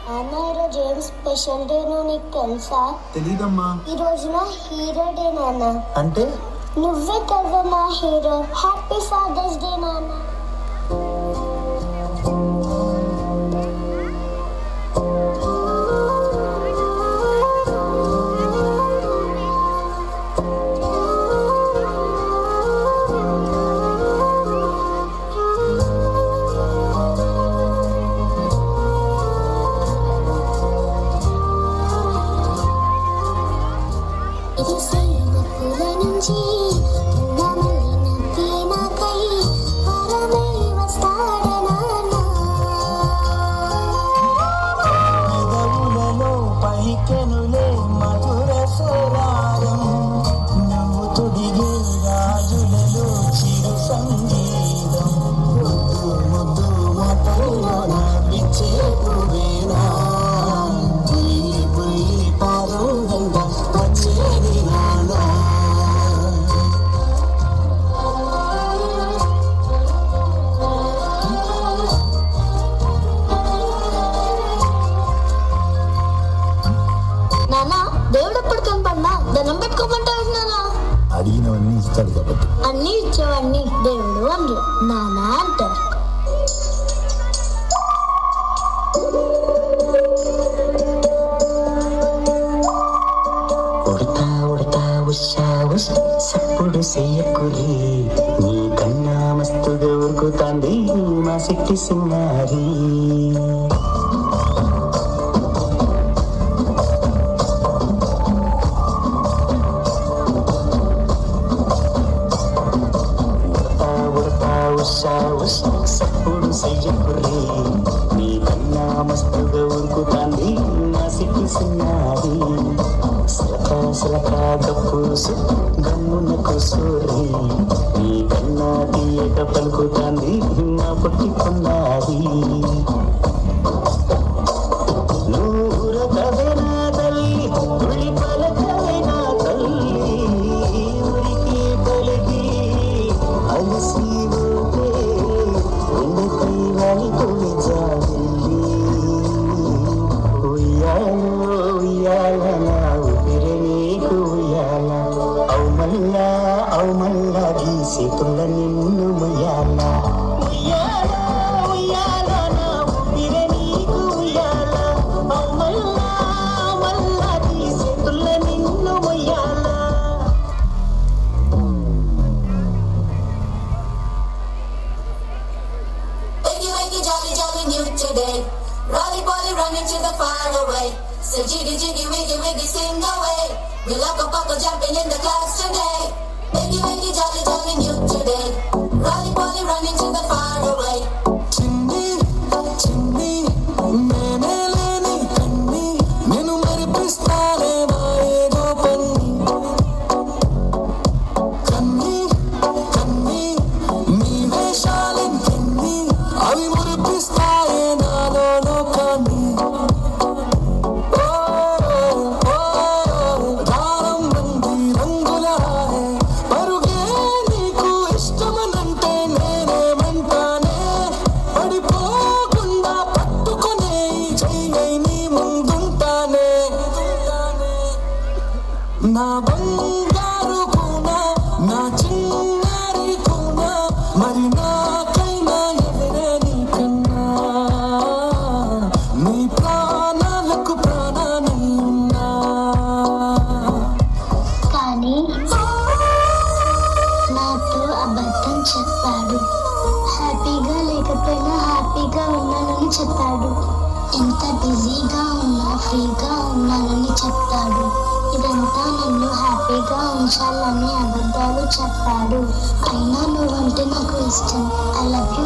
నాన్న ఈరోజు ఏం స్పెషల్ డేనో నీకు తెలుసా? తెలీదమ్మా. ఈ రోజు నా హీరో డే నాన్న. అంటే నువ్వే కదా నా హీరో. హ్యాపీ ఫాదర్స్ డే నాన్న. దేవుడు ఎప్పుడు కనపడినా దండం పెట్టుకోమంటారు నాన్న. అడిగినవన్నీ ఇస్తాడు కాబట్టి. అన్ని ఇచ్చేవాడిని దేవుడు అనరు, నాన్న అంటారు. ఉడతా ఉడతా ఉషా ఉష్ సప్పుడు చెయ్యకురి, నీ కన్నా మస్తుగా ఉరుకుతాంది మా సిట్టి సింగారి. సప్పుడు చెయ్యకుర్రి, నీ కన్నా మస్తుగా ఉరుకుతాంది నా సిట్టి సిన్నారి. సిలకా సిలకా గప్పుసు గమ్మున కూసూరి, నీ కన్నా తీయక పలుకుతాంది నా పొట్టి కొన్నారి. నూరకవే నా తల్లి, ఉడి పలకవే నా తల్లి, ఉడికి పలికి అలసి చేతుల నిన్ను ముయ్యాల ఉయ్యాల ఉయ్యాల నా ఊపిరే నీకు ఉయ్యాల మల్లా మల్లా చేతుల నిన్ను ముయ్యాల. Wakey wakey jolly jolly new today, Rolly Polly running to the far away. So jiggy jiggy wiggy wiggy sing away, we like a buckle jumping in the class today. Wakey wakey jolly jolly new today, Rolly Polly running to the far away. చిన్ని చిన్ని మేనేలేని కన్ని, నేను మరిపిస్తానే మాయేదో పన్ని. కన్ని కన్ని నీ వేషాలెన్ని, అవి మురిపిస్తాయే నాలో లోకాన్ని. నా బంగారు కూన, నా చిన్నారి కూన, మరి నాకైనా ఎవరే నీకన్నా, నీ ప్రాణాలకు ప్రాణాన్ని ఉన్నా. కానీ నాతో అబద్ధం చెప్పాడు. హ్యాపీగా లేకపోయినా హ్యాపీగా ఉన్నానని చెప్పాడు. ఎంత బిజీగా ఉన్నా ఫ్రీగా ఉన్నానని చెప్తాడు. ఇదంతా నన్ను హ్యాపీగా ఉంచాలని అబద్ధాలు చెప్పాడు. అయినా నువ్వంటే నాకు ఇష్టం. I love you.